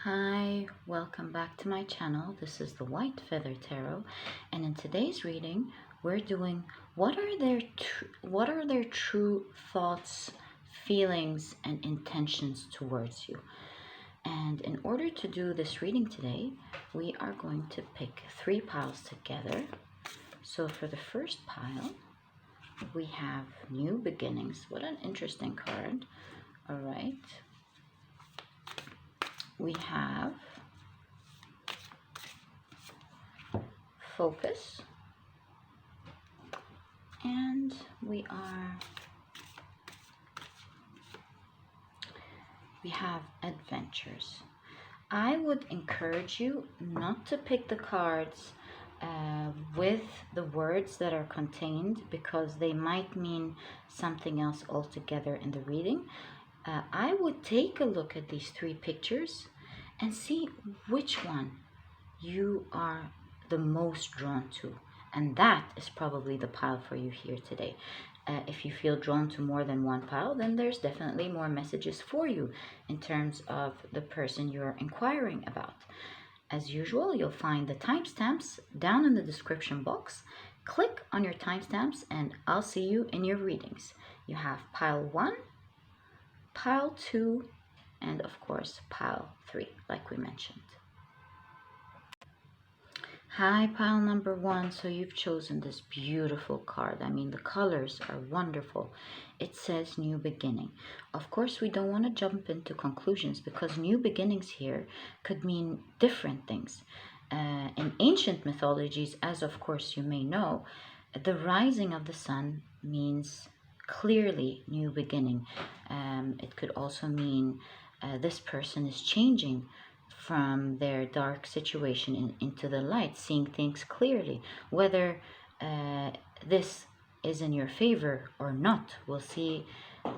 Hi, welcome back to my channel. This is the White Feather Tarot, and in today's reading we're doing what are their true thoughts, feelings and intentions towards you. And in order to do this reading today, we are going to pick 3 piles together. So for the first pile, we have New Beginnings. What an interesting card. All right. We have Focus, and we have Adventures. I would encourage you not to pick the cards with the words that are contained, because they might mean something else altogether in the reading. I would take a look at these 3 pictures and see which one you are the most drawn to, and that is probably the pile for you here today. If you feel drawn to more than one pile, then there's definitely more messages for you in terms of the person you're inquiring about. As usual, you'll find the timestamps down in the description box. Click on your timestamps and I'll see you in your readings. You have pile 1, pile 2, and of course pile 3, like we mentioned. Hi, pile number 1. So you've chosen this beautiful card. I mean, the colors are wonderful. It says New Beginning. Of course, we don't want to jump into conclusions, because new beginnings here could mean different things. In ancient mythologies, as of course you may know, the rising of the sun means clearly new beginning. It could also mean this person is changing from their dark situation into the light, seeing things clearly. Whether this is in your favor or not, we'll see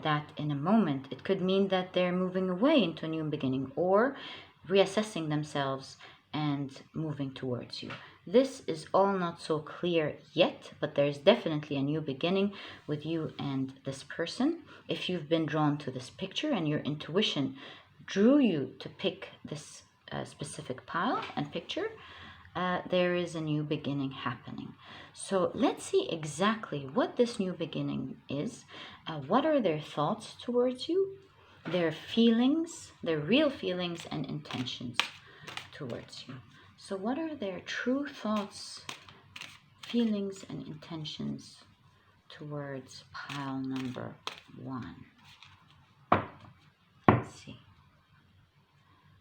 that in a moment. It could mean that they're moving away into a new beginning, or reassessing themselves and moving towards you. This is all not so clear yet, but there's definitely a new beginning with you and this person. If you've been drawn to this picture and your intuition drew you to pick this specific pile and picture, there is a new beginning happening. So let's see exactly what this new beginning is. What are their thoughts towards you, their feelings, their real feelings and intentions towards you. So what are their true thoughts, feelings and intentions towards pile number 1? Let's see.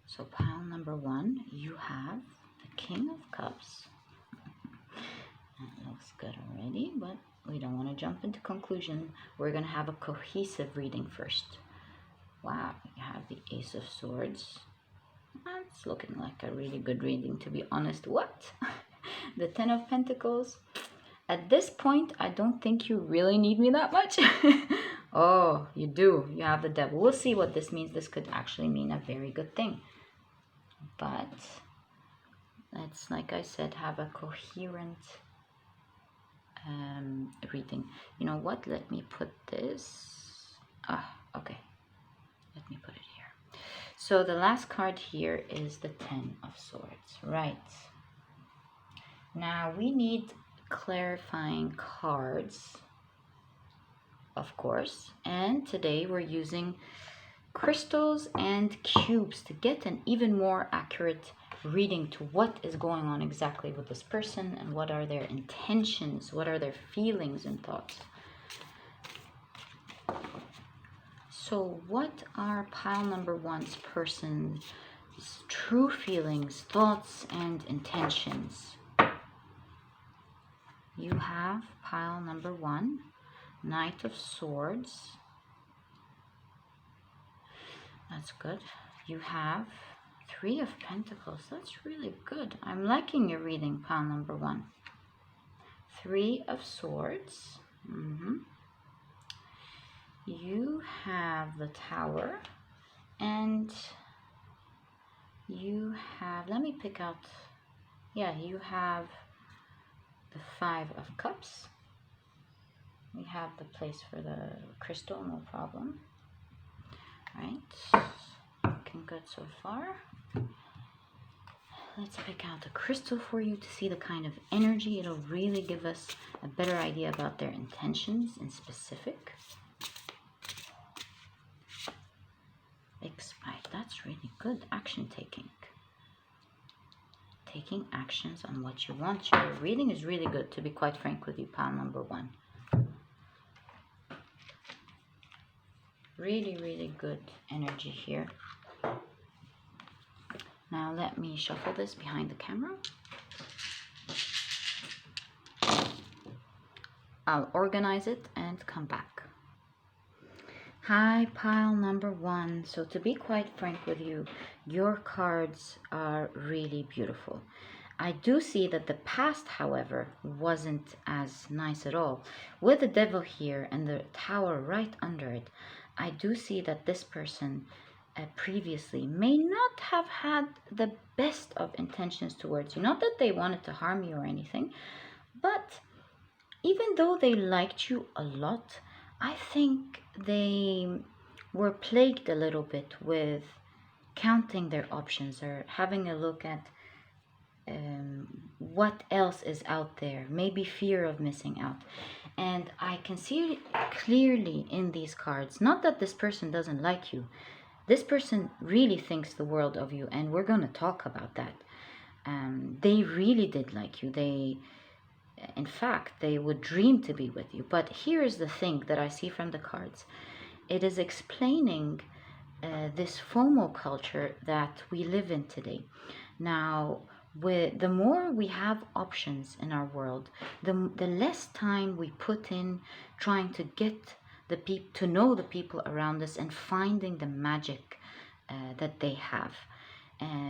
So pile number 1, you have the King of Cups. That looks good already, but we don't want to jump into conclusion. We're going to have a cohesive reading first. Wow, you have the Ace of Swords. That's looking like a really good reading, to be honest. What? The 10 of Pentacles. At this point, I don't think you really need me that much. Oh, you do. You have the Devil. We'll see what this means. This could actually mean a very good thing. But let's, like I said, have a coherent reading. You know what? Let me put this. Okay. Let me put it here. So the last card here is the 10 of Swords. Right. Now we need clarifying cards, of course. And today we're using crystals and cubes to get an even more accurate reading to what is going on exactly with this person, and what are their intentions, what are their feelings and thoughts. So what are pile number 1's person's true feelings, thoughts and intentions? You have pile number 1, Knight of Swords. That's good. You have 3 of Pentacles. That's really good. I'm liking your reading, pile number 1. 3 of Swords. You have the Tower. And you have, let me pick out, yeah, you have the 5 of Cups. We have the place for the crystal, no problem. Right, looking good so far. Let's pick out a crystal for you to see the kind of energy. It'll really give us a better idea about their intentions in specific. Expect. That's really good. Action taking. Taking actions on what you want. Your reading is really good, to be quite frank with you, pile number 1. Really, really good energy here. Now let me shuffle this behind the camera. I'll organize it and come back. Hi, pile number 1. So to be quite frank with you, your cards are really beautiful. I do see that the past, however, wasn't as nice at all. With the devil here and the tower right under it, I do see that this person previously may not have had the best of intentions towards you. Not that they wanted to harm you or anything, but even though they liked you a lot, I think they were plagued a little bit with counting their options or having a look at what else is out there, maybe fear of missing out. And I can see clearly in these cards, not that this person doesn't like you. This person really thinks the world of you, and we're going to talk about that. They really did like you. In fact, they would dream to be with you. But here is the thing that I see from the cards. It is explaining this FOMO culture that we live in today. Now, the more we have options in our world, the less time we put in trying to get to know the people around us and finding the magic that they have.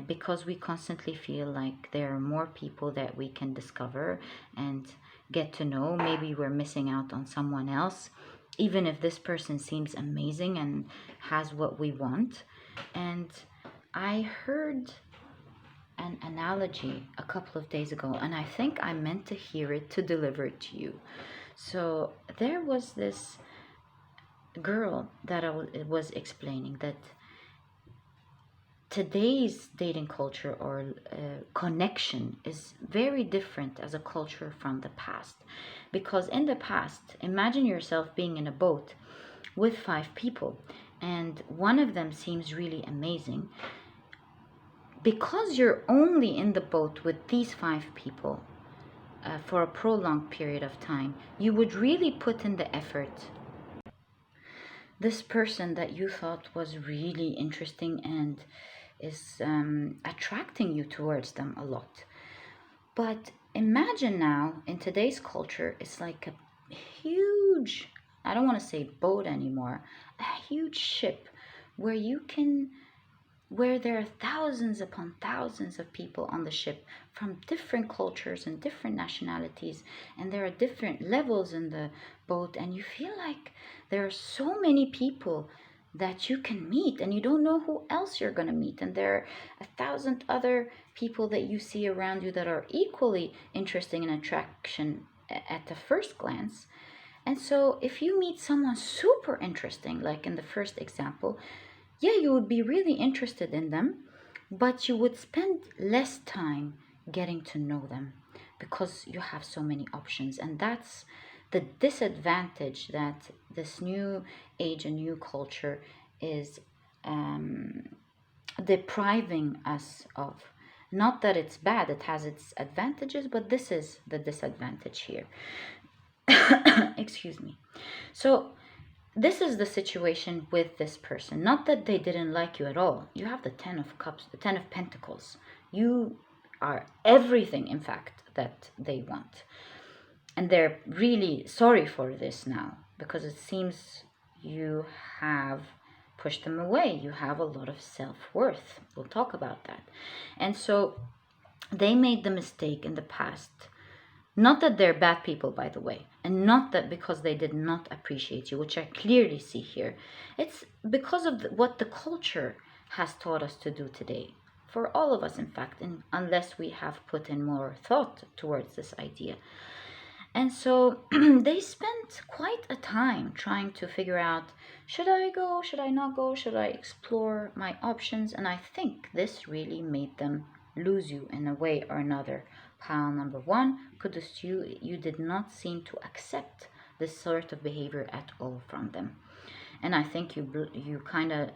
Because we constantly feel like there are more people that we can discover and get to know. Maybe we're missing out on someone else, even if this person seems amazing and has what we want. And I heard an analogy a couple of days ago, and I think I meant to hear it to deliver it to you. So there was this girl that I was explaining that today's dating culture or connection is very different as a culture from the past. Because in the past, imagine yourself being in a boat with 5 people and one of them seems really amazing. Because you're only in the boat with these 5 people for a prolonged period of time, you would really put in the effort. This person that you thought was really interesting and is attracting you towards them a lot. But imagine now, in today's culture, it's like a huge, I don't want to say boat anymore, a huge ship where there are thousands upon thousands of people on the ship from different cultures and different nationalities, and there are different levels in the boat, and you feel like there are so many people that you can meet, and you don't know who else you're going to meet, and there are 1,000 other people that you see around you that are equally interesting in attraction at the first glance. And so if you meet someone super interesting, like in the first example, yeah, you would be really interested in them, but you would spend less time getting to know them because you have so many options. And that's the disadvantage that this new age and new culture is depriving us of. Not that it's bad, it has its advantages, but this is the disadvantage here. Excuse me. So this is the situation with this person. Not that they didn't like you at all. You have the 10 of Cups, the 10 of Pentacles. You are everything, in fact, that they want. And they're really sorry for this now, because it seems you have pushed them away. You have a lot of self-worth. We'll talk about that. And so they made the mistake in the past. Not that they're bad people, by the way, and not that because they did not appreciate you, which I clearly see here. It's because of what the culture has taught us to do today. For all of us, in fact, unless we have put in more thought towards this idea. And so they spent quite a time trying to figure out, should I go? Should I not go? Should I explore my options? And I think this really made them lose you in a way or another. Pile number one, kudos to you. You did not seem to accept this sort of behavior at all from them. And I think you kind of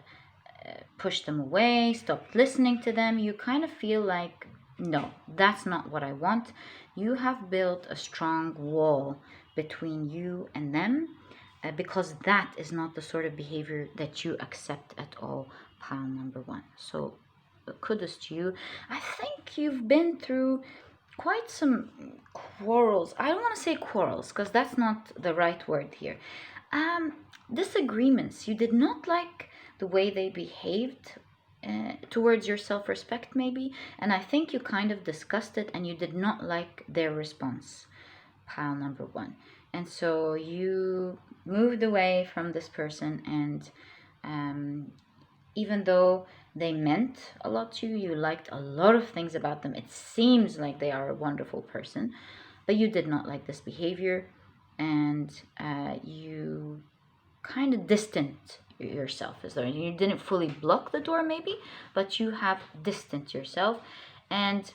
pushed them away, stopped listening to them. You kind of feel like, no, that's not what I want. You have built a strong wall between you and them because that is not the sort of behavior that you accept at all. Pile number one. So kudos to you. I think you've been through quite some quarrels. I don't want to say quarrels because that's not the right word here. Disagreements. You did not like the way they behaved towards your self-respect, maybe, and I think you kind of discussed it and you did not like their response. Pile number one. And so you moved away from this person, and even though they meant a lot to you, you liked a lot of things about them, it seems like they are a wonderful person, but you did not like this behavior, and you kind of distant yourself, as though you didn't fully block the door maybe, but you have distanced yourself, and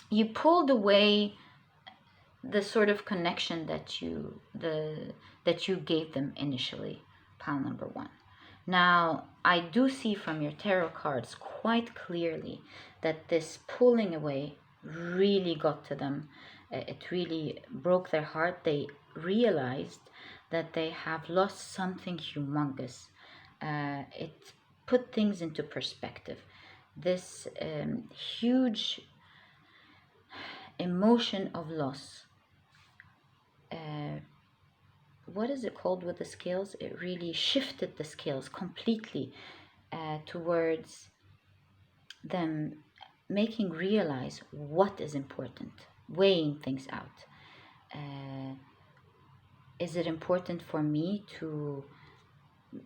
you pulled away the sort of connection that you gave them initially. Pile number one. Now, I do see from your tarot cards quite clearly that this pulling away really got to them. It really broke their heart. They realized that they have lost something humongous. It put things into perspective. This huge emotion of loss. What is it called with the scales? It really shifted the scales completely towards them making realize what is important, weighing things out. Is it important for me to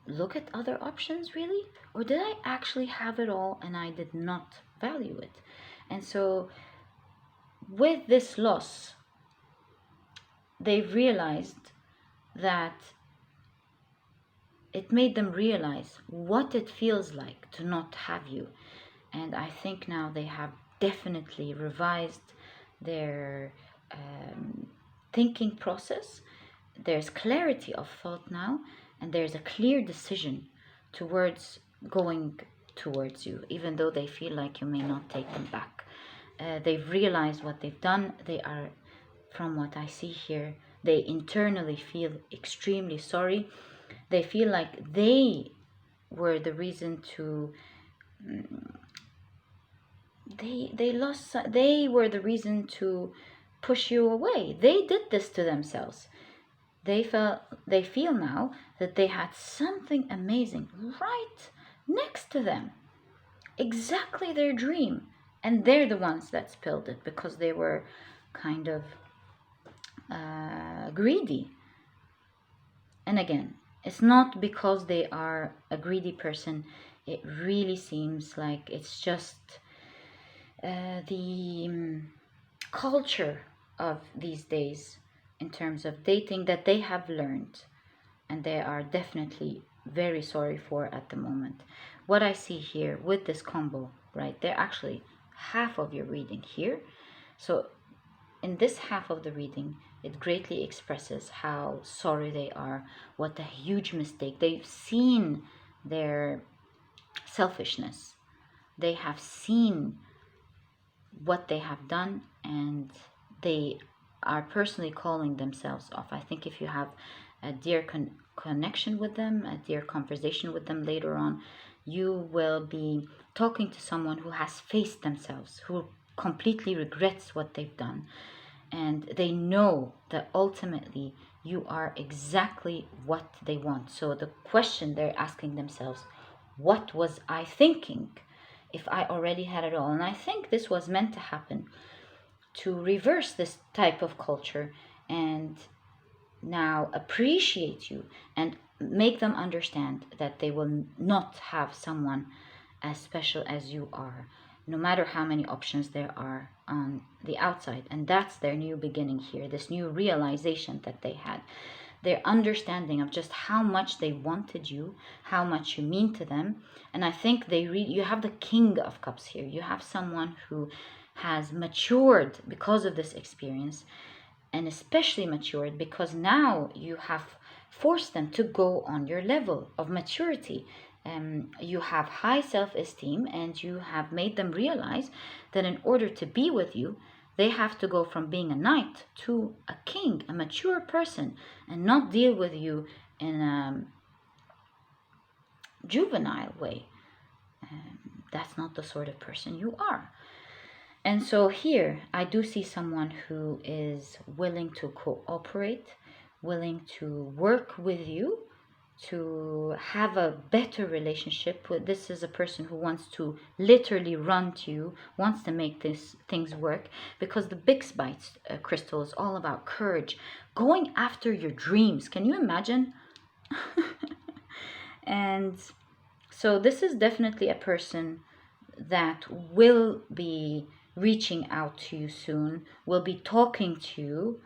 look at other options, really? Or did I actually have it all and I did not value it? And so with this loss, they realized that it made them realize what it feels like to not have you. And I think now they have definitely revised their thinking process. There's clarity of thought now, and there's a clear decision towards going towards you, even though they feel like you may not take them back. They've realized what they've done. They are, from what I see here, they internally feel extremely sorry. They feel like they were the reason to they were the reason to push you away. They did this to themselves. They feel now that they had something amazing right next to them, exactly their dream, and they're the ones that spilled it because they were kind of greedy. And again, it's not because they are a greedy person. It really seems like it's just the culture of these days in terms of dating that they have learned, and they are definitely very sorry for at the moment. What I see here with this combo, right, they're actually half of your reading here. So in this half of the reading, it greatly expresses how sorry they are, what a huge mistake. They've seen their selfishness. They have seen what they have done, and they are personally calling themselves off. I think if you have a dear connection with them, a dear conversation with them later on, you will be talking to someone who has faced themselves, who completely regrets what they've done. And they know that ultimately you are exactly what they want. So the question they're asking themselves, what was I thinking if I already had it all? And I think this was meant to happen to reverse this type of culture and now appreciate you and make them understand that they will not have someone as special as you are. no matter how many options there are on the outside. And that's their new beginning here, this new realization that they had, their understanding of just how much they wanted you, how much you mean to them. And I think you have the King of Cups here. You have someone who has matured because of this experience, and especially matured because now you have forced them to go on your level of maturity. You have high self-esteem, and you have made them realize that in order to be with you, they have to go from being a knight to a king, a mature person, and not deal with you in a juvenile way. That's not the sort of person you are. And so here I do see someone who is willing to cooperate, willing to work with you, to have a better relationship. This is a person who wants to literally run to you, wants to make things work, because the Bix Bites crystal is all about courage, going after your dreams. Can you imagine? And so this is definitely a person that will be reaching out to you soon, will be talking to you,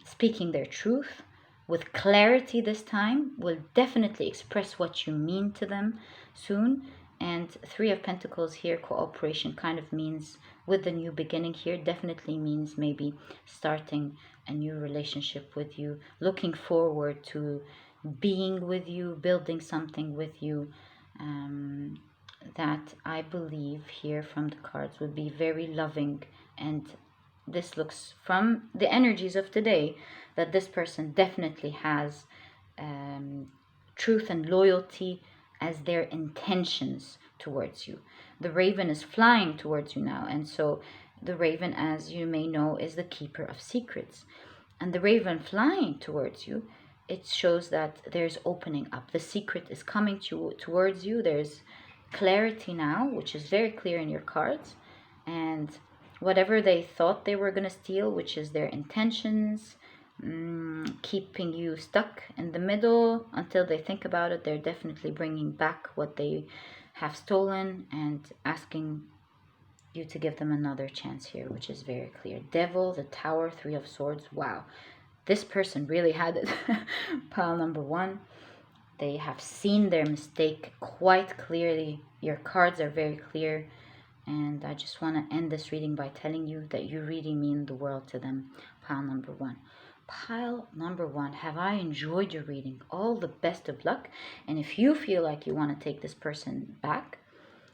speaking their truth with clarity this time, will definitely express what you mean to them soon. And Three of Pentacles here, cooperation, kind of means with the new beginning here, definitely means maybe starting a new relationship with you, looking forward to being with you, building something with you. That I believe here from the cards would be very loving. And this looks from the energies of today that this person definitely has truth and loyalty as their intentions towards you. The raven is flying towards you now, and so the raven, as you may know, is the keeper of secrets. And the raven flying towards you, it shows that there's opening up. The secret is coming towards you. There's clarity now, which is very clear in your cards. And whatever they thought they were going to steal, which is their intentions, keeping you stuck in the middle until they think about it, they're definitely bringing back what they have stolen and asking you to give them another chance here, which is very clear. Devil, the Tower, Three of Swords. Wow, this person really had it. Pile number one. They have seen their mistake quite clearly. Your cards are very clear. And I just want to end this reading by telling you that you really mean the world to them. Pile number one. Pile number one, have I enjoyed your reading? All the best of luck. And if you feel like you want to take this person back,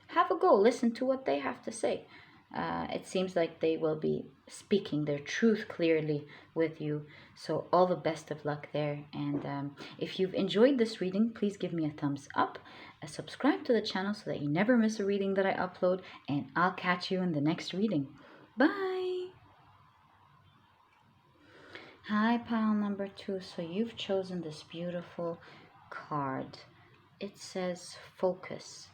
have a go. Listen to what they have to say. It seems like they will be speaking their truth clearly with you. So all the best of luck there. And if you've enjoyed this reading, please give me a thumbs up. Subscribe to the channel so that you never miss a reading that I upload. And I'll catch you in the next reading. Bye. Hi, pile number two. So you've chosen this beautiful card. It says focus.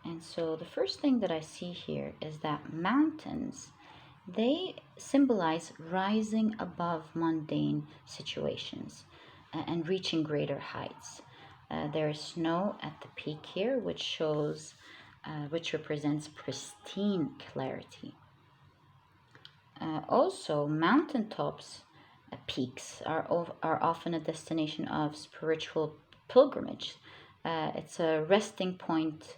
And so the first thing that I see here is that mountains, they symbolize rising above mundane situations and reaching greater heights. There is snow at the peak here, which represents pristine clarity. Also, mountaintops, peaks are often a destination of spiritual pilgrimage. It's a resting point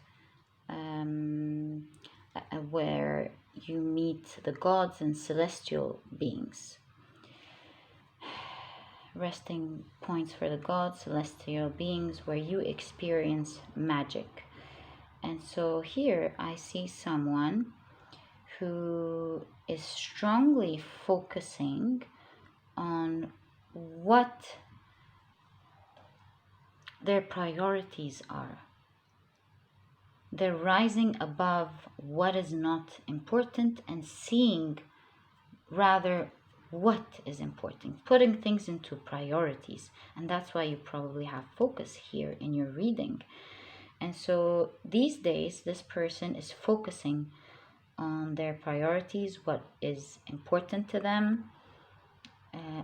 where you meet the gods and celestial beings. Resting points for the gods, celestial beings, where you experience magic. And so here I see someone who is strongly focusing on what their priorities are. They're rising above what is not important and seeing rather what is important, putting things into priorities. And that's why you probably have focus here in your reading. And so these days, this person is focusing on their priorities, what is important to them,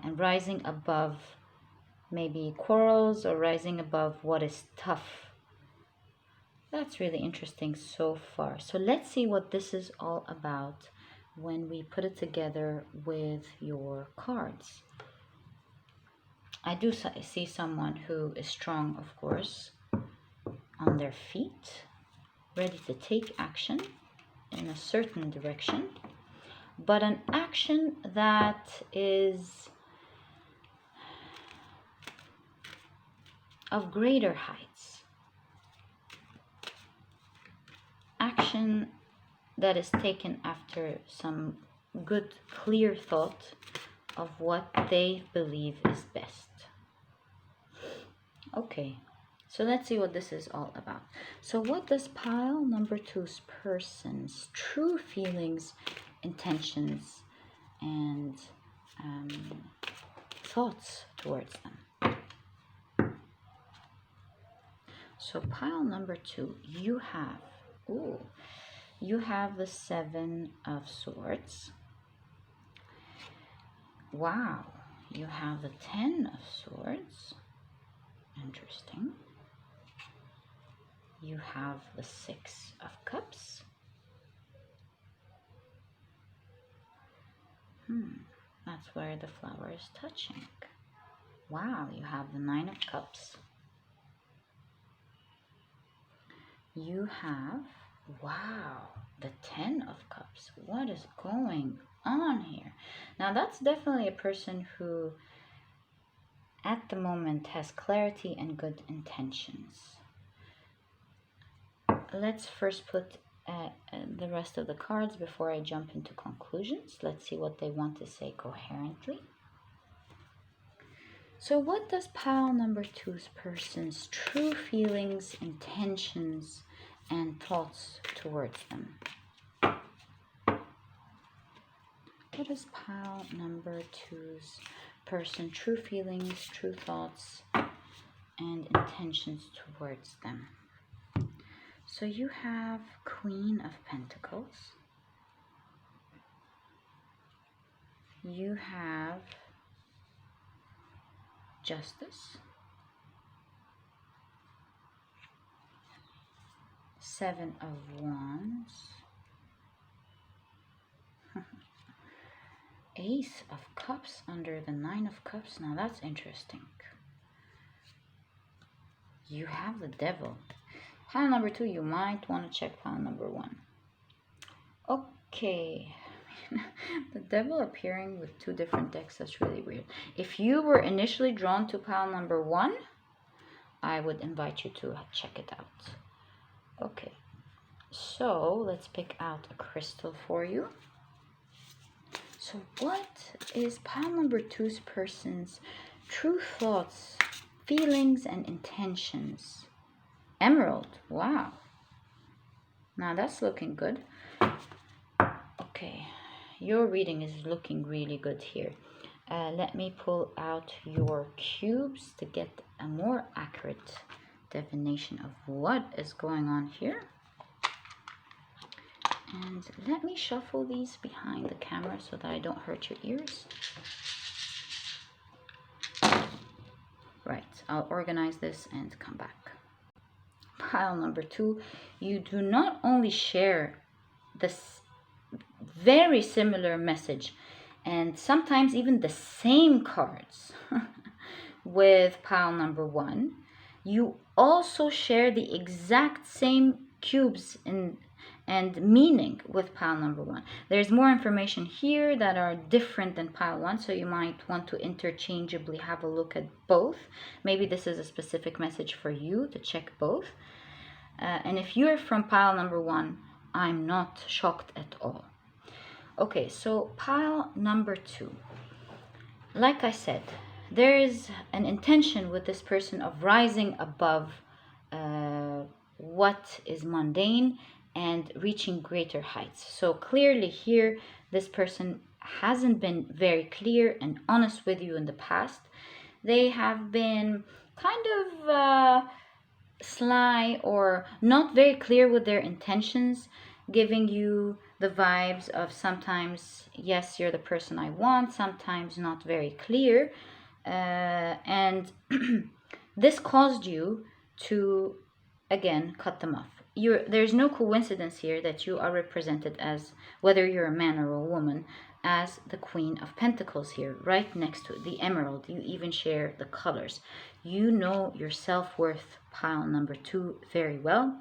and rising above maybe quarrels or rising above what is tough That's really interesting so far. So let's see what this is all about when we put it together with your cards. I do see someone who is strong, of course, on their feet, ready to take action in a certain direction, but an action that is of greater heights. Action that is taken after some good, clear thought of what they believe is best. Okay, so let's see what this is all about. So what does pile number 2's person's true feelings, intentions, and thoughts towards them? So pile number 2, you have the 7 of Swords. Wow, you have the 10 of Swords. Interesting. You have the 6 of Cups. That's where the flower is touching. Wow, you have the 9 of Cups. You have, wow, the 10 of Cups. What is going on here? Now that's definitely a person who at the moment has clarity and good intentions. Let's first put the rest of the cards before I jump into conclusions. Let's see what they want to say coherently. So what does pile number 2's person's true feelings, intentions, and thoughts towards them? What is pile number 2's person true feelings, true thoughts, and intentions towards them? So you have Queen of Pentacles. You have Justice. 7 of Wands. Ace of Cups under the 9 of Cups. Now that's interesting. You have the Devil. Pile number 2, you might want to check pile number 1. Okay. The Devil appearing with 2 different decks, that's really weird. If you were initially drawn to pile number 1, I would invite you to check it out. Okay. So let's pick out a crystal for you. So what is pile number 2's person's true thoughts, feelings, and intentions? Emerald. Wow. Now that's looking good. Okay. Your reading is looking really good here. Let me pull out your cubes to get a more accurate definition of what is going on here. And let me shuffle these behind the camera so that I don't hurt your ears. Right, I'll organize this and come back. Pile number 2, you do not only share this very similar message and sometimes even the same cards with pile number 1, you also share the exact same cubes and meaning with pile number 1. There's more information here that are different than pile 1, so you might want to interchangeably have a look at both. Maybe this is a specific message for you to check both. And if you're from pile number 1, I'm not shocked at all. Okay, so pile number 2. Like I said, there is an intention with this person of rising above what is mundane and reaching greater heights. So clearly here, this person hasn't been very clear and honest with you in the past. They have been kind of sly or not very clear with their intentions, giving you the vibes of sometimes, yes, you're the person I want, sometimes not very clear. And this caused you to, again, cut them off. there's no coincidence here that you are represented as, whether you're a man or a woman, as the Queen of Pentacles here, right next to it, the emerald. You even share the colors. You know your self-worth, pile number 2, very well.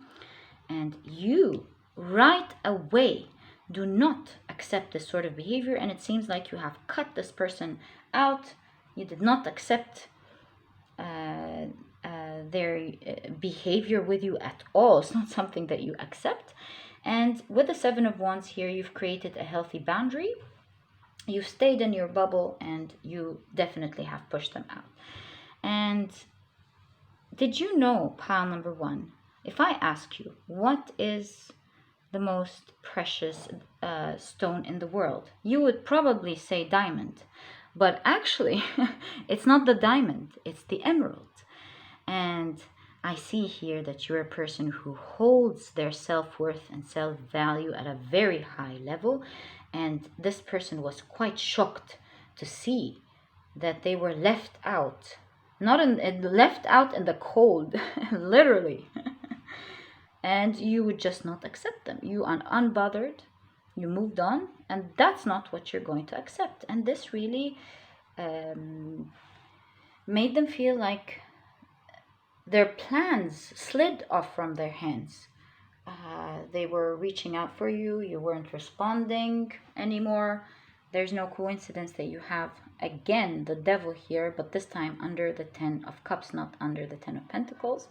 And you, right away, do not accept this sort of behavior. And it seems like you have cut this person out. You did not accept their behavior with you at all. It's not something that you accept. And with the 7 of Wands here, you've created a healthy boundary. You've stayed in your bubble, and you definitely have pushed them out. And did you know, pile number 1, if I ask you, what is the most precious stone in the world, you would probably say diamond. But actually, it's not the diamond, it's the emerald. And I see here that you're a person who holds their self-worth and self-value at a very high level. And this person was quite shocked to see that they were left out. Left out in the cold, literally. And you would just not accept them. You are unbothered. You moved on. And that's not what you're going to accept. And this really made them feel like their plans slid off from their hands. They were reaching out for you. You weren't responding anymore. There's no coincidence that you have, again, the devil here, but this time under the 10 of Cups, not under the 10 of Pentacles.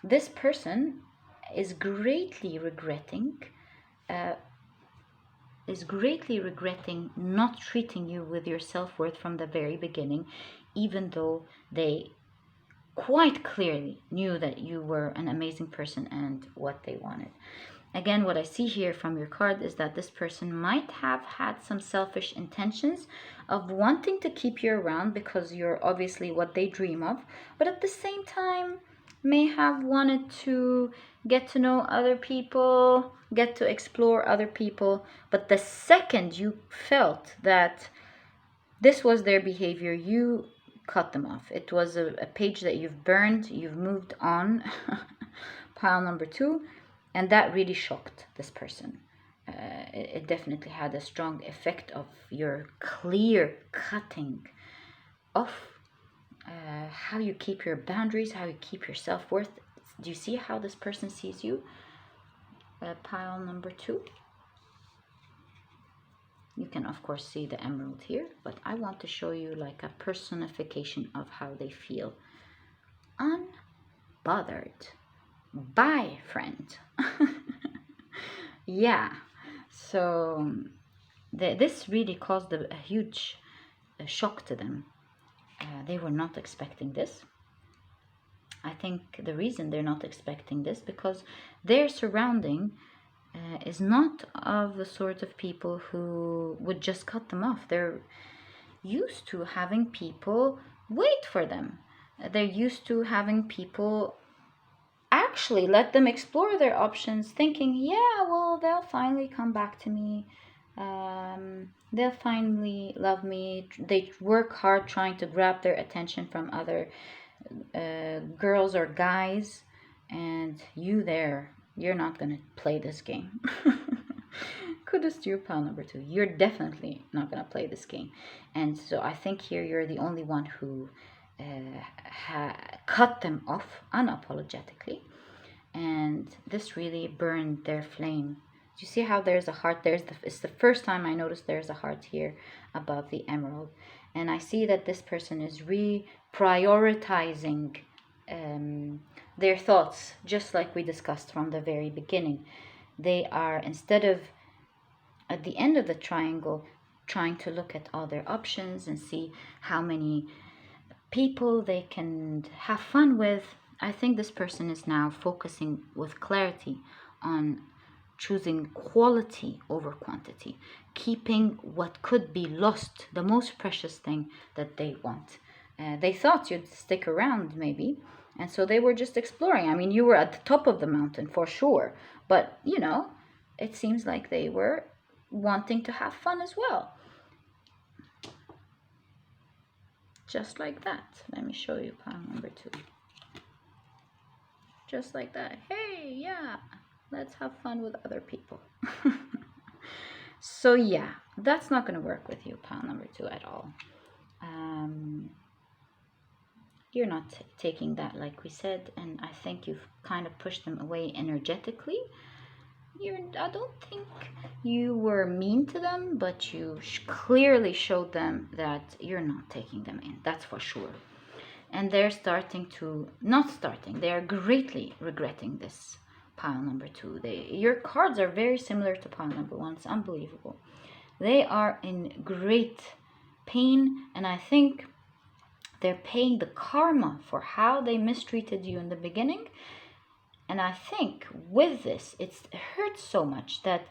This person is greatly regretting not treating you with your self-worth from the very beginning, even though they quite clearly knew that you were an amazing person and what they wanted. Again, what I see here from your card is that this person might have had some selfish intentions of wanting to keep you around because you're obviously what they dream of, but at the same time may have wanted to get to know other people, get to explore other people. But the second you felt that this was their behavior, you cut them off. It was a page that you've burned, you've moved on. Pile number 2. And that really shocked this person. It definitely had a strong effect of your clear cutting off how you keep your boundaries, how you keep your self-worth. Do you see how this person sees you? Pile number 2. You can, of course, see the emerald here, but I want to show you like a personification of how they feel. Unbothered. Bye, friend. Yeah. So this really caused a huge shock to them. They were not expecting this. I think the reason they're not expecting this because their surrounding is not of the sort of people who would just cut them off. They're used to having people wait for them. They're used to having people actually let them explore their options, thinking, yeah, well, they'll finally come back to me. They'll finally love me. They work hard trying to grab their attention from other girls or guys, and you're not gonna play this game. Kudos to you, pile number 2. You're definitely not gonna play this game. And so I think here you're the only one who cut them off unapologetically, and this really burned their flame. Do you see how there's a heart? It's the first time I noticed there's a heart here above the emerald. And I see that this person is reprioritizing their thoughts, just like we discussed from the very beginning. They are, instead of at the end of the triangle, trying to look at all their options and see how many people they can have fun with. I think this person is now focusing with clarity on choosing quality over quantity, keeping what could be lost, the most precious thing that they want. They thought you'd stick around maybe, and so they were just exploring. I mean, you were at the top of the mountain for sure, but you know, it seems like they were wanting to have fun as well. Just like that. Let me show you pile number 2. just like that. Hey, yeah, let's have fun with other people. So yeah, that's not going to work with you, pile number 2, at all. You're not taking that, like we said, and I think you've kind of pushed them away energetically. I don't think you were mean to them, but you clearly showed them that you're not taking them in. That's for sure. And they're they are greatly regretting this, pile number 2. Your cards are very similar to pile number 1. It's unbelievable. They are in great pain, and I think they're paying the karma for how they mistreated you in the beginning. And I think with this, it hurts so much that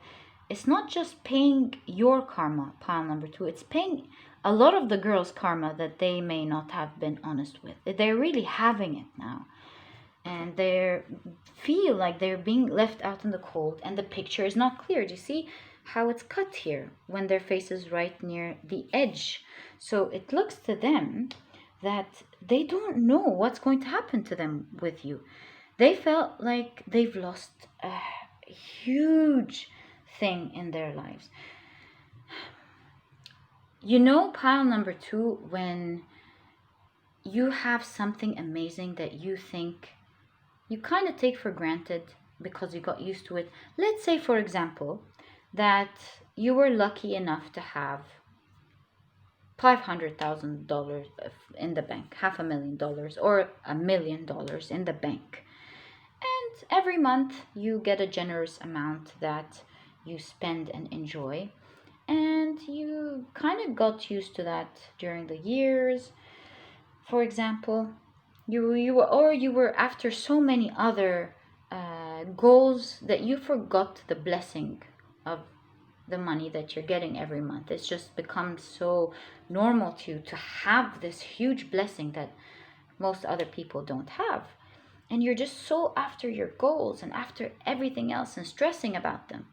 it's not just paying your karma, pile number 2. It's paying a lot of the girls' karma that they may not have been honest with. They're really having it now. And they feel like they're being left out in the cold, and the picture is not clear. Do you see how it's cut here when their face is right near the edge? So it looks to them that they don't know what's going to happen to them with you. They felt like they've lost a huge thing in their lives. You know, pile number 2, when you have something amazing that you think you kind of take for granted because you got used to it. Let's say, for example, that you were lucky enough to have $500,000 in the bank, $500,000 or $1 million in the bank. And every month you get a generous amount that you spend and enjoy. And you kind of got used to that during the years. For example, you were after so many other goals that you forgot the blessing of the money that you're getting every month. It's just become so normal to you to have this huge blessing that most other people don't have. And you're just so after your goals and after everything else and stressing about them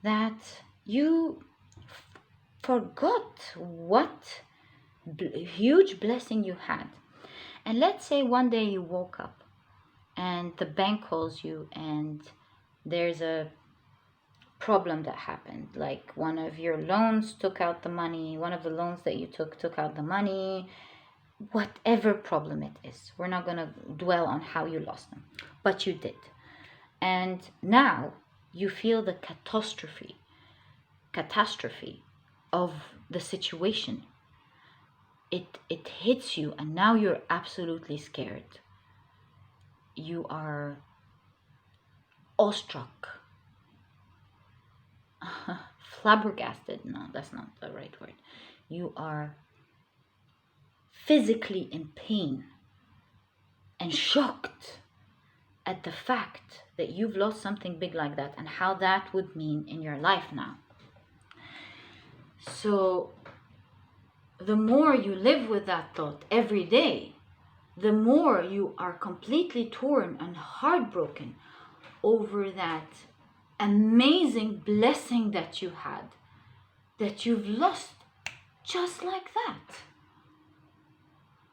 that you forgot what huge blessing you had. And let's say one day you woke up and the bank calls you and there's a problem that happened, like one of your loans took out the money, one of the loans that you took out the money, whatever problem it is. We're not going to dwell on how you lost them, but you did. And now you feel the catastrophe of the situation. It hits you, and now you're absolutely scared. You are awestruck, flabbergasted. No, that's not the right word. You are physically in pain and shocked at the fact that you've lost something big like that and how that would mean in your life now. So the more you live with that thought every day, the more you are completely torn and heartbroken over that amazing blessing that you had, that you've lost just like that.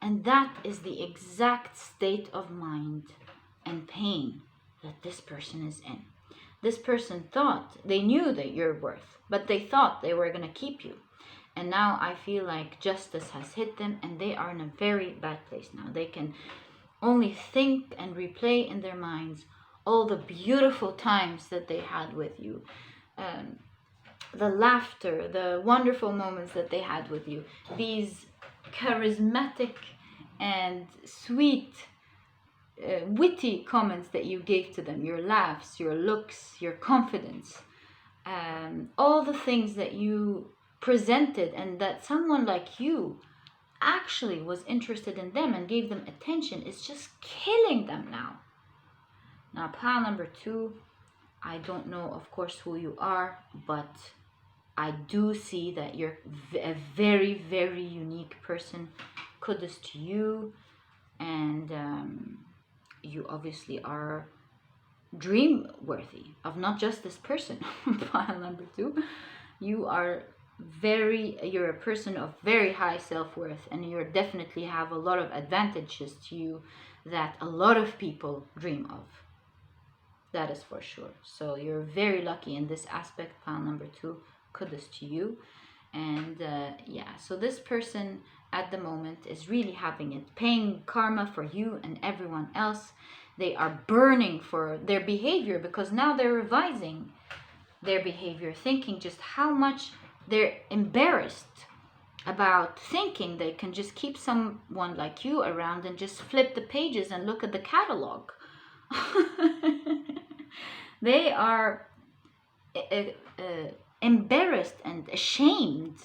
And that is the exact state of mind and pain that this person is in. This person thought they knew that you're worth, but they thought they were going to keep you. And now I feel like justice has hit them and they are in a very bad place now. They can only think and replay in their minds all the beautiful times that they had with you. The laughter, the wonderful moments that they had with you. These charismatic and sweet, witty comments that you gave to them. Your laughs, your looks, your confidence. All the things that you presented and that someone like you actually was interested in them and gave them attention is just killing them now. Now, pile number 2, I don't know, of course, who you are, but I do see that you're a very, very unique person. Kudos to you. And you obviously are dream worthy of not just this person. Pile number 2, you're a person of very high self-worth, and you definitely have a lot of advantages to you that a lot of people dream of. That is for sure. So you're very lucky in this aspect, pile number 2. Kudos to you. And yeah, so this person at the moment is really having it, paying karma for you and everyone else. They are burning for their behavior because now they're revising their behavior, thinking just how much they're embarrassed about thinking they can just keep someone like you around and just flip the pages and look at the catalog. They are embarrassed and ashamed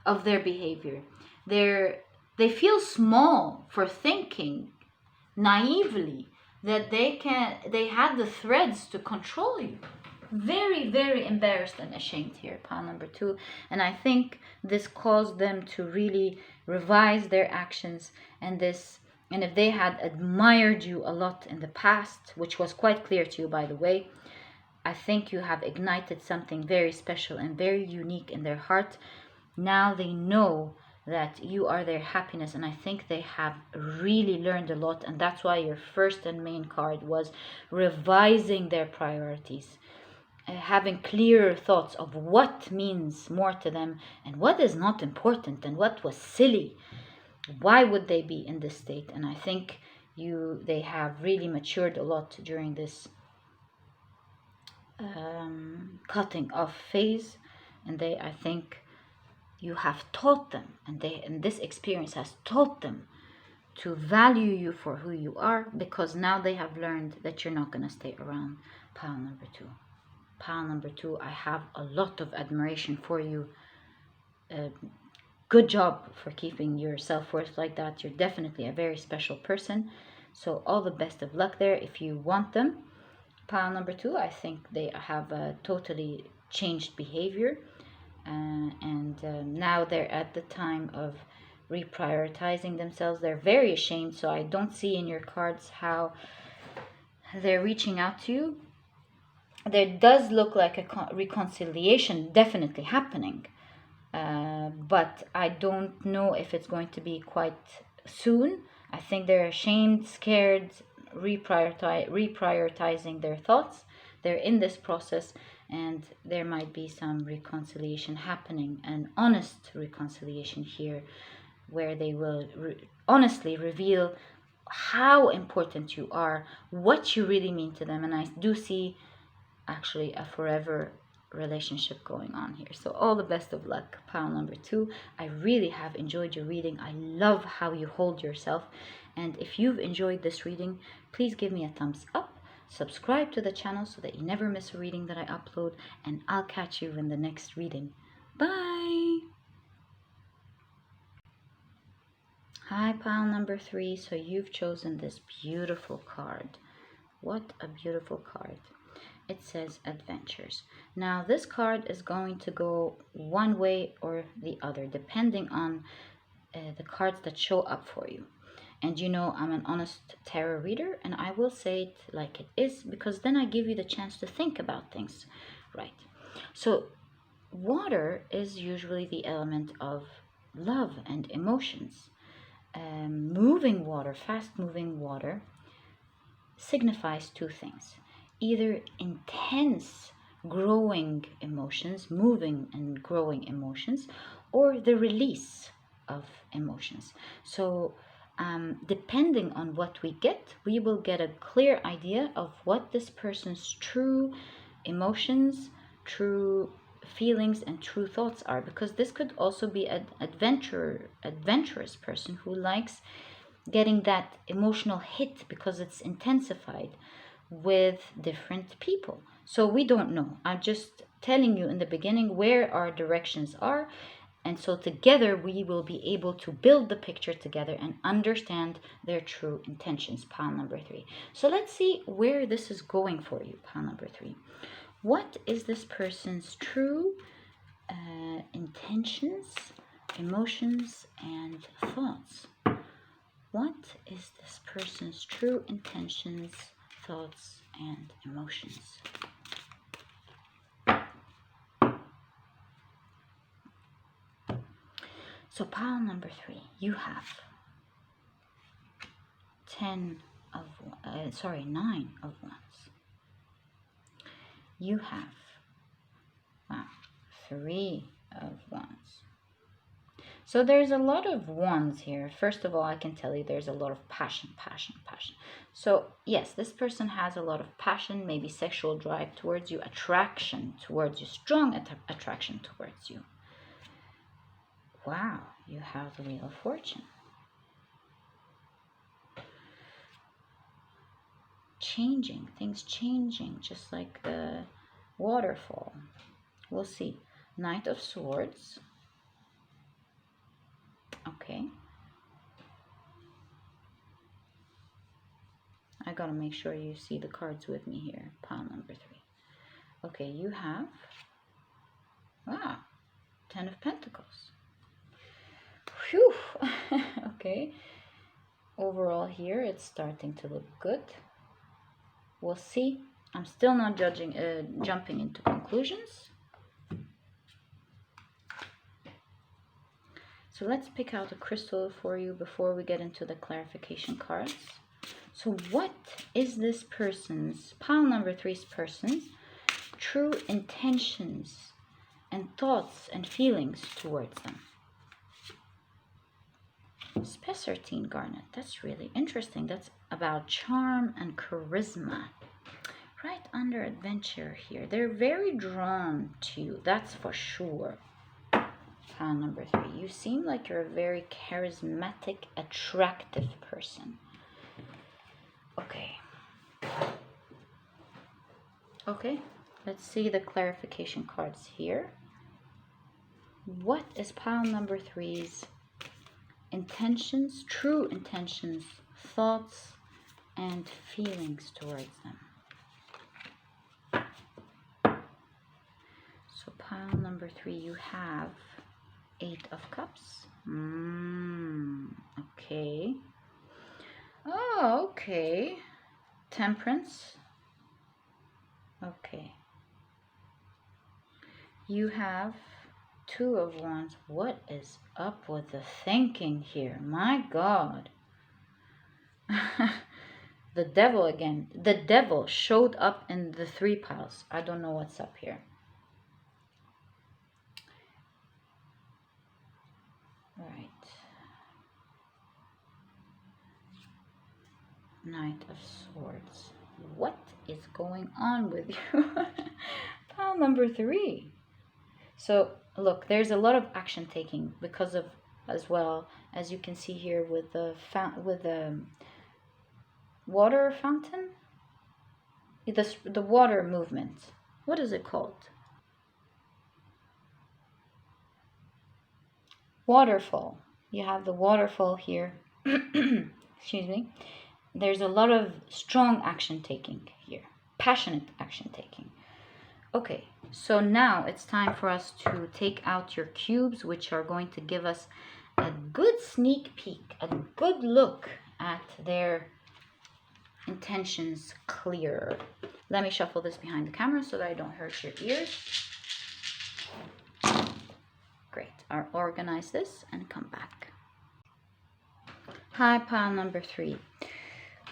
of their behavior. They feel small for thinking naively that they had the threads to control you. Very, very embarrassed and ashamed here, pile number 2. And I think this caused them to really revise their actions, and if they had admired you a lot in the past, which was quite clear to you, by the way, I think you have ignited something very special and very unique in their heart. Now they know that you are their happiness, and I think they have really learned a lot, and that's why your first and main card was revising their priorities, having clearer thoughts of what means more to them and what is not important and what was silly. Why would they be in this state? And I think they have really matured a lot during this cutting off phase, and I think you have taught them, and this experience has taught them to value you for who you are, because now they have learned that you're not going to stay around. Pile number 2. Pile number 2, I have a lot of admiration for you. Good job for keeping your self-worth like that. You're definitely a very special person. So all the best of luck there if you want them. Pile number 2, I think they have a totally changed behavior. Now they're at the time of reprioritizing themselves. They're very ashamed, so I don't see in your cards how they're reaching out to you. There does look like a reconciliation definitely happening, but I don't know if it's going to be quite soon. I think they're ashamed, scared, reprioritizing their thoughts. They're in this process, and there might be some reconciliation happening, an honest reconciliation here, where they will honestly reveal how important you are, what you really mean to them. And I do see actually a forever relationship going on here. So all the best of luck, pile number 2. I really have enjoyed your reading. I love how you hold yourself. And if you've enjoyed this reading, please give me a thumbs up. Subscribe to the channel so that you never miss a reading that I upload. And I'll catch you in the next reading. Bye! Hi, pile number 3. So you've chosen this beautiful card. What a beautiful card. It says adventures. Now this card is going to go one way or the other depending on the cards that show up for you. And you know I'm an honest tarot reader, and I will say it like it is, because then I give you the chance to think about things, right? So water is usually the element of love and emotions. Moving water, fast moving water, signifies 2 things. Either intense growing emotions, moving and growing emotions, or the release of emotions. So depending on what we get, we will get a clear idea of what this person's true emotions, true feelings, and true thoughts are, because this could also be an adventurous person who likes getting that emotional hit because it's intensified with different people. So we don't know. I'm just telling you in the beginning where our directions are, and so together we will be able to build the picture together and understand their true intentions. Pile number 3. So let's see where this is going for you. Pile number 3. What is this person's true intentions, emotions, and thoughts? What is this person's true intentions, thoughts, and emotions? So pile number 3, you have 10 of, sorry, 9 of Wands. You have, wow, 3 of Wands. So there's a lot of wands here. First of all, I can tell you there's a lot of passion. So yes, this person has a lot of passion, maybe sexual drive towards you, attraction towards you, strong attraction towards you. Wow, you have the Wheel of Fortune. Things changing, just like the waterfall. We'll see. Knight of Swords. Okay. I gotta make sure you see the cards with me here. Pile number 3. Okay, you have, wow, 10 of Pentacles. Phew. Okay. Overall here, it's starting to look good. We'll see. I'm still not jumping into conclusions. So let's pick out a crystal for you before we get into the clarification cards. So what is this person's, pile number 3's person's, true intentions and thoughts and feelings towards them? Spessartine garnet. That's really interesting. That's about charm and charisma. Right under adventure here. They're very drawn to you. That's for sure. Pile number 3. You seem like you're a very charismatic, attractive person. Okay, let's see the clarification cards here. What is pile number 3's intentions, true intentions, thoughts, and feelings towards them? So pile number 3, you have 8 of Cups. Okay. Oh, okay. Temperance. Okay. You have 2 of Wands. What is up with the thinking here? My God. The devil again. The devil showed up in the 3 piles. I don't know what's up here. Right. Knight of Swords. What is going on with you? Pile number 3. So look, there's a lot of action taking because of, as well as you can see here with the water fountain, the water movement. What is it called? Waterfall. You have the waterfall here. Excuse me. There's a lot of strong action taking here, passionate action taking. Okay, so now it's time for us to take out your cubes, which are going to give us a good sneak peek, a good look at their intentions clearer. Let me shuffle this behind the camera so that I don't hurt your ears. Great, I'll organize this and come back. Hi, pile number 3.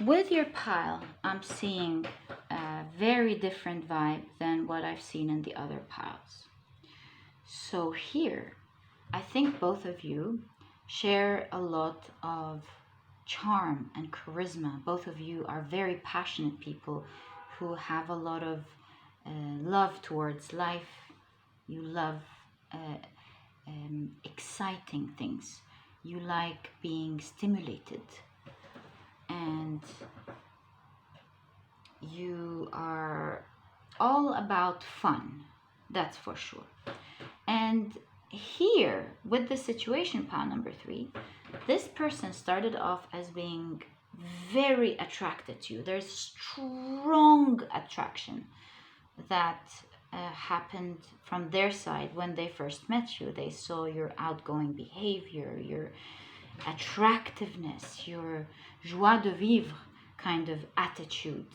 With your pile, I'm seeing a very different vibe than what I've seen in the other piles. So here, I think both of you share a lot of charm and charisma. Both of you are very passionate people who have a lot of love towards life. You love exciting things. You like being stimulated. And you are all about fun, that's for sure. And here, with the situation, pile number 3, this person started off as being very attracted to you. There's strong attraction that happened from their side when they first met you. They saw your outgoing behavior, your attractiveness, your joie de vivre kind of attitude.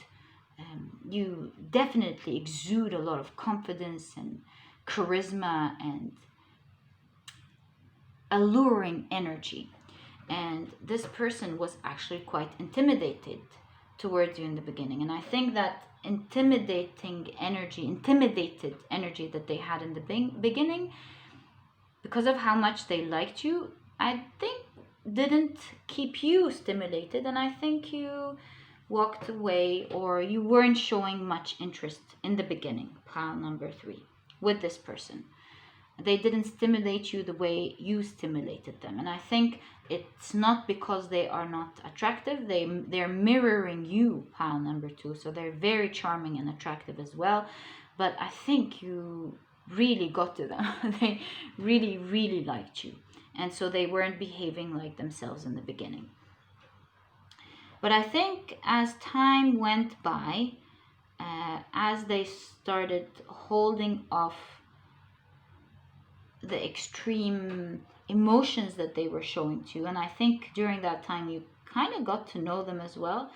You definitely exude a lot of confidence and charisma and alluring energy. And this person was actually quite intimidated towards you in the beginning. And I think that intimidated energy that they had in the beginning, because of how much they liked you, I think didn't keep you stimulated, and I think you walked away, or you weren't showing much interest in the beginning, pile number 3, with this person. They didn't stimulate you the way you stimulated them. And I think it's not because they are not attractive. They're mirroring you, pile number 2. So they're very charming and attractive as well. But I think you really got to them. They really, really liked you. And so they weren't behaving like themselves in the beginning. But I think as time went by, as they started holding off the extreme emotions that they were showing to you, and I think during that time you kind of got to know them as well,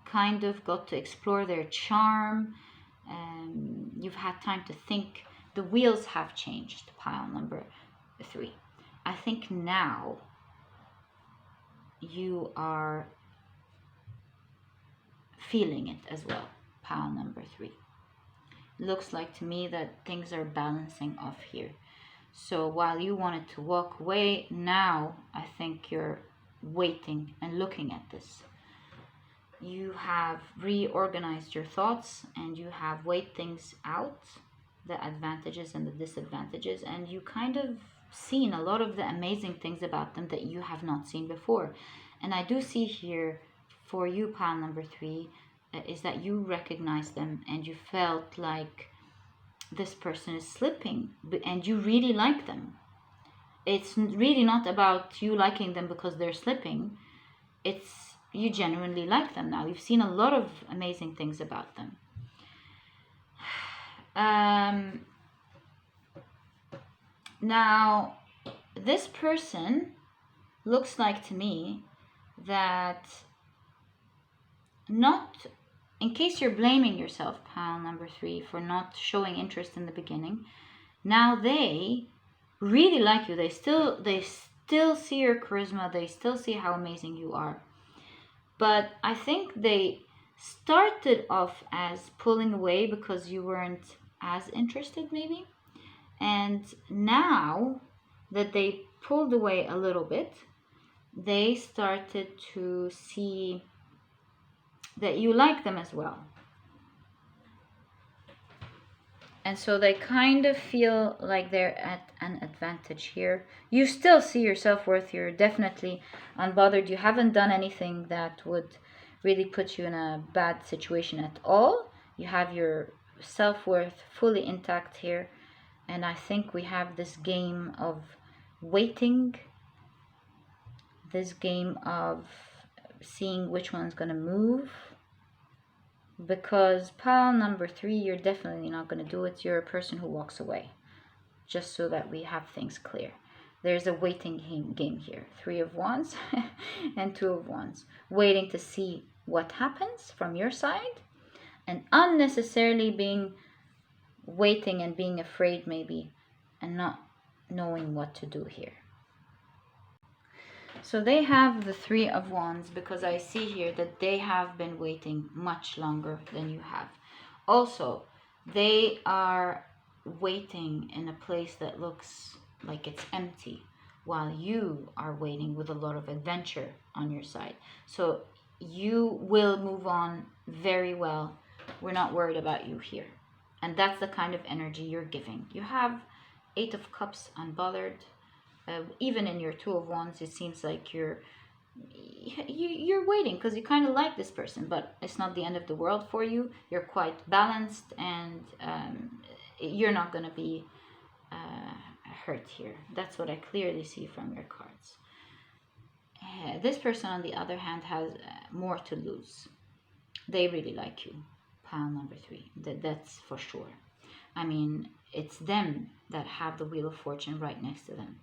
kind of got to explore their charm, and you've had time to think. The wheels have changed, pile number 3. I think now you are feeling it as well, pile number 3. Looks like to me that things are balancing off here. So while you wanted to walk away, now I think you're waiting and looking at this. You have reorganized your thoughts, and you have weighed things out, the advantages and the disadvantages, and you kind of seen a lot of the amazing things about them that you have not seen before. And I do see here for you, pile number 3, is that you recognize them, and you felt like this person is slipping, and you really like them. It's really not about you liking them because they're slipping. It's you genuinely like them now. You've seen a lot of amazing things about them. Now, this person looks like to me that, not in case you're blaming yourself, pile number 3, for not showing interest in the beginning, now they really like you. They still see your charisma. They still see how amazing you are. But I think they started off as pulling away because you weren't as interested, maybe. And now that they pulled away a little bit, they started to see that you like them as well. And so they kind of feel like they're at an advantage here. You still see your self-worth. You're definitely unbothered. You haven't done anything that would really put you in a bad situation at all. You have your self-worth fully intact here. And I think we have this game of waiting, this game of seeing which one's going to move. Because pile number 3, you're definitely not going to do it. You're a person who walks away. Just so that we have things clear. There's a waiting game here. 3 of Wands and 2 of Wands. Waiting to see what happens from your side. And unnecessarily waiting and being afraid maybe. And not knowing what to do here. So they have the 3 of Wands, because I see here that they have been waiting much longer than you have. Also, they are waiting in a place that looks like it's empty, while you are waiting with a lot of adventure on your side. So you will move on very well. We're not worried about you here. And that's the kind of energy you're giving. You have 8 of Cups, unbothered. Even in your 2 of Wands, it seems like you're waiting because you kind of like this person, but it's not the end of the world for you. You're quite balanced, and you're not going to be hurt here. That's what I clearly see from your cards. This person, on the other hand, has more to lose. They really like you, pile number 3. That's for sure. I mean, it's them that have the Wheel of Fortune right next to them.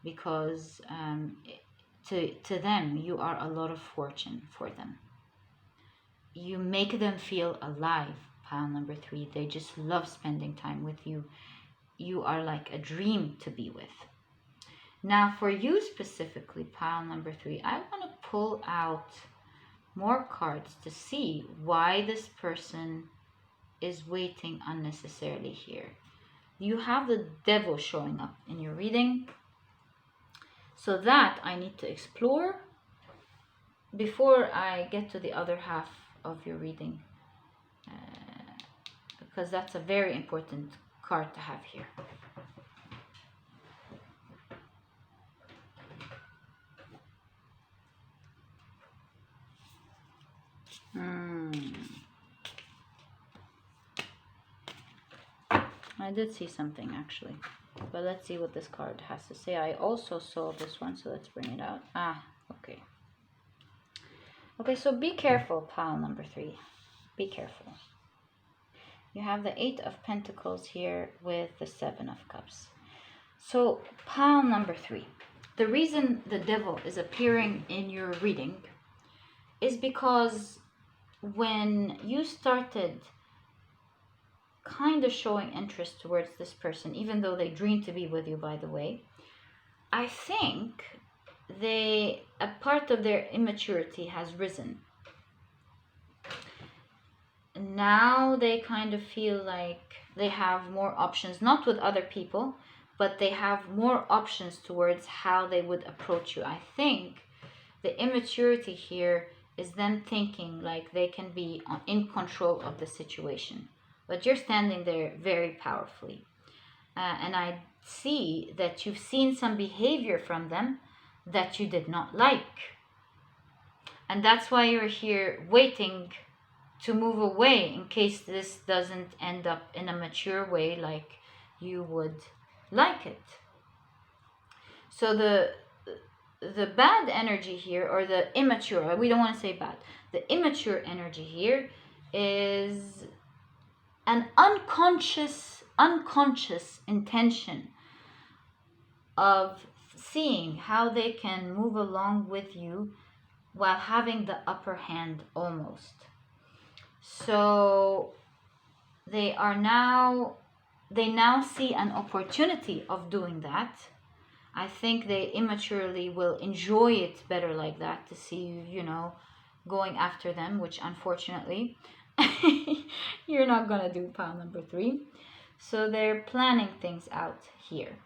Because to them, you are a lot of fortune for them. You make them feel alive, pile number 3. They just love spending time with you. You are like a dream to be with. Now, for you specifically, pile number 3, I want to pull out more cards to see why this person is waiting unnecessarily here. You have the devil showing up in your reading. So that I need to explore before I get to the other half of your reading. Because that's a very important card to have here. I did see something actually, but let's see what this card has to say. I also saw this one, so let's bring it out. Okay. Okay, so be careful, pile number 3. Be careful. You have the 8 of Pentacles here with the 7 of Cups. So pile number 3. The reason the devil is appearing in your reading is because when you started kind of showing interest towards this person, even though they dream to be with you, by the way, I think a part of their immaturity has risen. Now they kind of feel like they have more options, not with other people, but they have more options towards how they would approach you. I think the immaturity here is them thinking like they can be in control of the situation. But you're standing there very powerfully. And I see that you've seen some behavior from them that you did not like. And that's why you're here waiting to move away in case this doesn't end up in a mature way like you would like it. So the bad energy here, or the immature, we don't want to say bad, the immature energy here is an unconscious intention of seeing how they can move along with you while having the upper hand almost. So they now see an opportunity of doing that. I think they immaturely will enjoy it better like that, to see you, going after them, which unfortunately you're not gonna do, pile number 3. So they're planning things out here.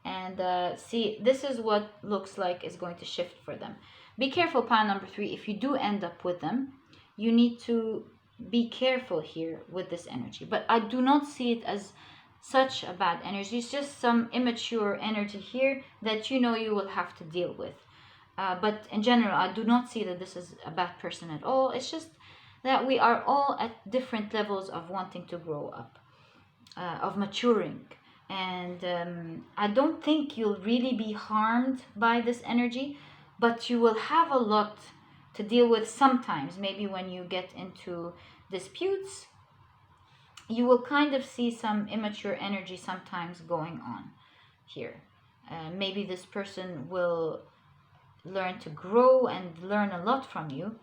And see, this is what looks like is going to shift for them. Be careful, pile number 3. If you do end up with them, you need to be careful here with this energy. But I do not see it as such a bad energy. It's just some immature energy here that you will have to deal with. But in general, I do not see that this is a bad person at all. It's just that we are all at different levels of wanting to grow up, of maturing. And I don't think you'll really be harmed by this energy, but you will have a lot to deal with sometimes. Maybe when you get into disputes, you will kind of see some immature energy sometimes going on here. Maybe this person will learn to grow and learn a lot from you.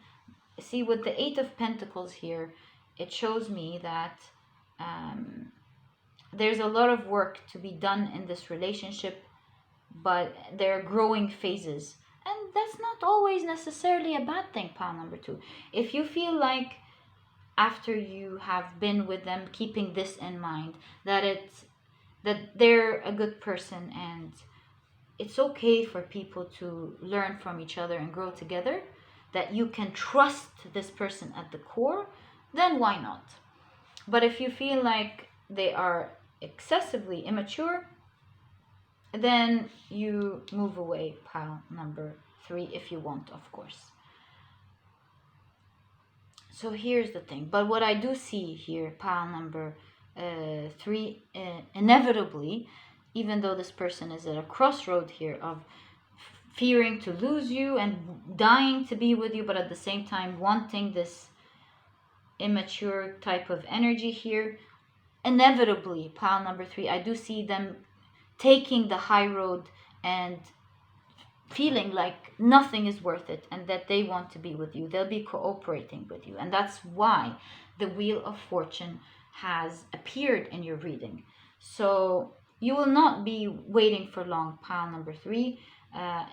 See, with the 8 of Pentacles here, it shows me that there's a lot of work to be done in this relationship, but there are growing phases. And that's not always necessarily a bad thing, pile number 2. If you feel like after you have been with them, keeping this in mind, that they're a good person and it's okay for people to learn from each other and grow together, that you can trust this person at the core, then why not? But if you feel like they are excessively immature, then you move away, pile number 3, if you want, of course. So here's the thing. But what I do see here, pile number 3, inevitably, even though this person is at a crossroad here of fearing to lose you and dying to be with you, but at the same time wanting this immature type of energy here, inevitably, pile number 3, I do see them taking the high road and feeling like nothing is worth it and that they want to be with you. They'll be cooperating with you. And that's why the Wheel of Fortune has appeared in your reading. So you will not be waiting for long, pile number 3.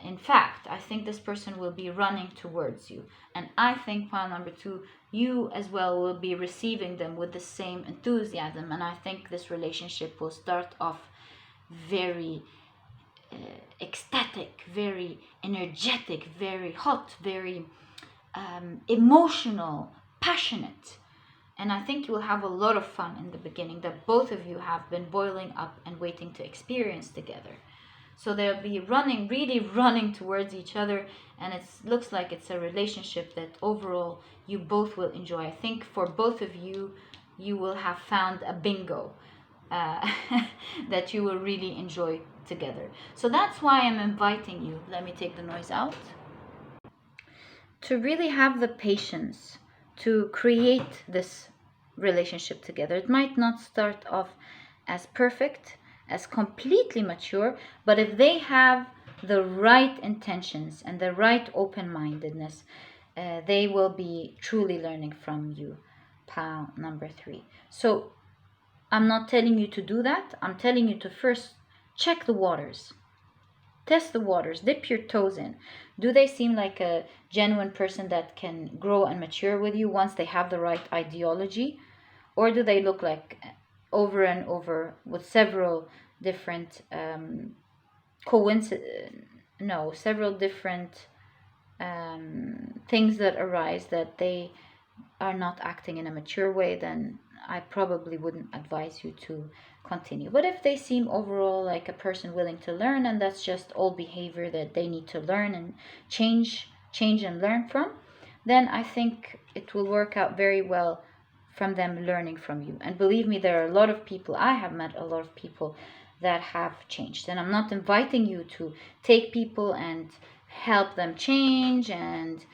In fact, I think this person will be running towards you. And I think pile number 2, you as well will be receiving them with the same enthusiasm. And I think this relationship will start off very ecstatic, very energetic, very hot, very emotional, passionate. And I think you will have a lot of fun in the beginning that both of you have been boiling up and waiting to experience together. So they'll be running, really running towards each other, and it looks like it's a relationship that overall you both will enjoy. I think for both of you, you will have found a bingo that you will really enjoy together. So that's why I'm inviting you. Let me take the noise out. To really have the patience to create this relationship together. It might not start off as perfect, as completely mature, but if they have the right intentions and the right open-mindedness, they will be truly learning from you, pile number 3. So I'm not telling you to do that. I'm telling you to first check the waters. Test the waters, dip your toes in. Do they seem like a genuine person that can grow and mature with you once they have the right ideology? Or do they look like over and over with several different several different things that arise that they are not acting in a mature way? Then I probably wouldn't advise you to continue. But if they seem overall like a person willing to learn, and that's just old behavior that they need to learn and change and learn from, then I think it will work out very well from them learning from you. And believe me, there are a lot of people, I have met a lot of people that have changed. And I'm not inviting you to take people and help them change and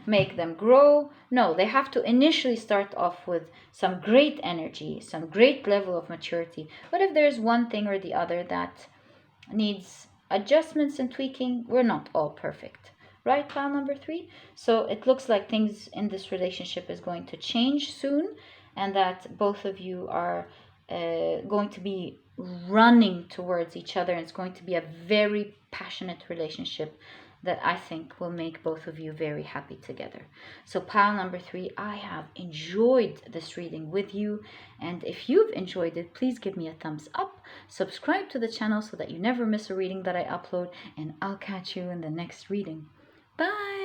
make them grow. No, they have to initially start off with some great energy, some great level of maturity. But if there's one thing or the other that needs adjustments and tweaking, we're not all perfect. Right, pile number 3? So it looks like things in this relationship is going to change soon, and that both of you are going to be running towards each other. And it's going to be a very passionate relationship that I think will make both of you very happy together. So pile number 3, I have enjoyed this reading with you. And if you've enjoyed it, please give me a thumbs up. Subscribe to the channel so that you never miss a reading that I upload. And I'll catch you in the next reading. Bye!